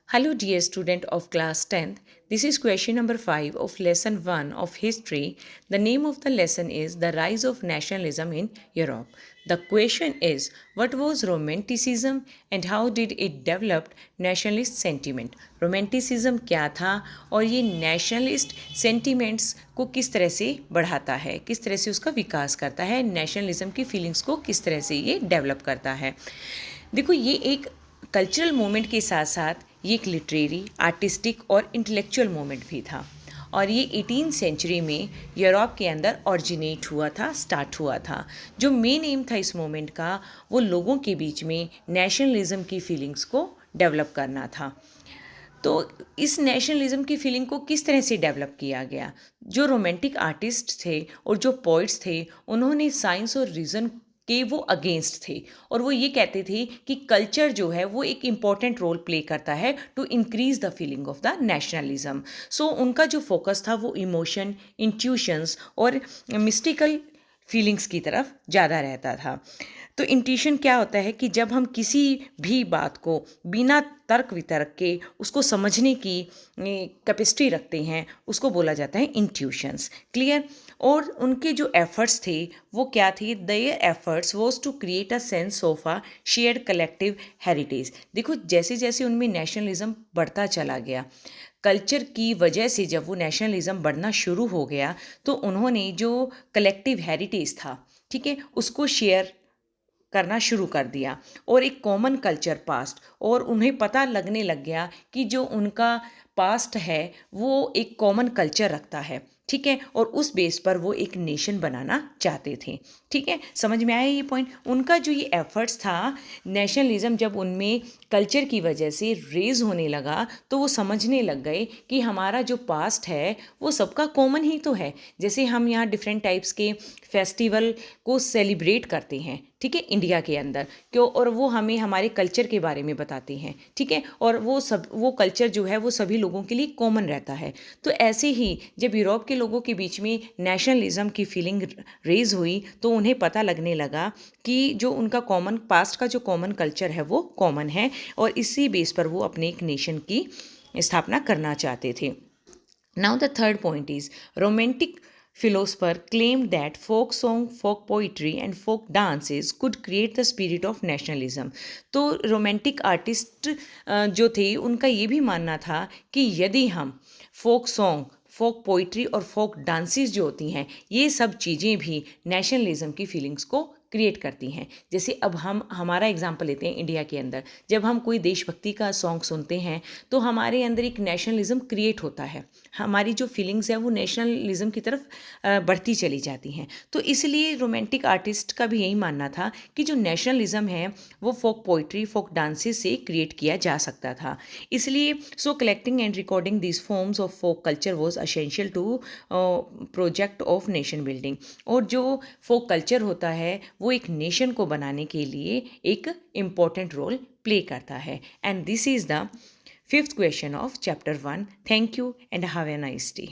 Hello, dear student of class 10th. This is question number 5 of lesson 1 of history. The name of the lesson is The Rise of Nationalism in Europe. The question is, what was Romanticism and how did it develop nationalist sentiment? Romanticism क्या था और ये nationalist sentiments को किस तरह से बढ़ाता है, किस तरह से उसका विकास करता है, nationalism की feelings को किस तरह से ये develop करता है। देखो, ये एक कल्चरल मोमेंट के साथ साथ ये एक लिटरेरी, आर्टिस्टिक और इंटेलेक्चुअल मोमेंट भी था और ये 18 सेंचुरी में यूरोप के अंदर ऑरिजिनेट हुआ था, स्टार्ट हुआ था। जो मेन एम था इस मोमेंट का, वो लोगों के बीच में नेशनलिज्म की फीलिंग्स को डेवलप करना था। तो इस नेशनलिज्म की फीलिंग को किस तरह से डेवलप किया गया? जो रोमांटिक आर्टिस्ट थे और जो पोइट्स थे, उन्होंने साइंस और रीज़न के वो अगेंस्ट थे और वो ये कहते थे कि कल्चर जो है वो एक इम्पॉर्टेंट रोल प्ले करता है to increase the feeling of the nationalism. So उनका जो फोकस था वो इमोशन, इंट्यूशंस और मिस्टिकल फीलिंग्स की तरफ ज़्यादा रहता था। तो इंट्यूशन क्या होता है कि जब हम किसी भी बात को बिना तर्क वितर्क के उसको समझने की कैपेसिटी रखते हैं, उसको बोला जाता है इंट्यूशंस। क्लियर? और उनके जो एफर्ट्स थे वो क्या थे? Their efforts was to create a sense of a shared collective heritage. देखो, जैसे जैसे उनमें नेशनलिज्म बढ़ता चला गया, कल्चर की वजह से जब वो नेशनलिज्म बढ़ना शुरू हो गया, तो उन्होंने जो कलेक्टिव हेरिटेज था, ठीक है, उसको शेयर करना शुरू कर दिया और एक कॉमन कल्चर पास्ट, और उन्हें पता लगने लग गया कि जो उनका पास्ट है वो एक कॉमन कल्चर रखता है, ठीक है, और उस बेस पर वो एक नेशन बनाना चाहते थे। ठीक है, समझ में आया ये पॉइंट? उनका जो ये एफर्ट्स था, नेशनलिज्म जब उनमें कल्चर की वजह से रेज होने लगा, तो वो समझने लग गए कि हमारा जो पास्ट है वो सबका कॉमन ही तो है। जैसे हम यहाँ डिफरेंट टाइप्स के फेस्टिवल को सेलिब्रेट करते हैं, ठीक है, इंडिया के अंदर क्यों, और वो हमें हमारे कल्चर के बारे में बताते हैं, ठीक है, और वो कल्चर जो है वो सभी लोगों के लिए कॉमन रहता है। तो ऐसे ही जब यूरोप के लोगों के बीच में नेशनलिज्म की फीलिंग रेज हुई, तो उन्हें पता लगने लगा कि जो उनका कॉमन पास्ट का जो कॉमन कल्चर है वो कॉमन है, और इसी बेस पर वो अपने एक नेशन की स्थापना करना चाहते थे। Now the third point is romantic philosopher claimed that folk song, folk poetry and folk dances could create the spirit of nationalism. तो रोमांटिक आर्टिस्ट जो थे उनका ये भी मानना था कि यदि हम फोक सॉन्ग, फोक पोइट्री और फोक डांसेस जो होती हैं, ये सब चीज़ें भी नेशनलिज्म की फीलिंग्स को क्रिएट करती हैं। जैसे अब हम हमारा एग्जांपल लेते हैं इंडिया के अंदर, जब हम कोई देशभक्ति का सॉन्ग सुनते हैं तो हमारे अंदर एक नेशनलिज्म क्रिएट होता है, हमारी जो फीलिंग्स है वो नेशनलिज्म की तरफ बढ़ती चली जाती हैं। तो इसलिए रोमांटिक आर्टिस्ट का भी यही मानना था कि जो नेशनलिज्म है वो फोक पोइट्री, फोक डांसेस से क्रिएट किया जा सकता था। इसलिए so collecting and recording this forms of folk culture was essential to project of nation building. और जो फोक कल्चर होता है वो एक नेशन को बनाने के लिए एक इम्पॉर्टेंट रोल प्ले करता है। And this is the fifth question of chapter 1. Thank you and have a nice day.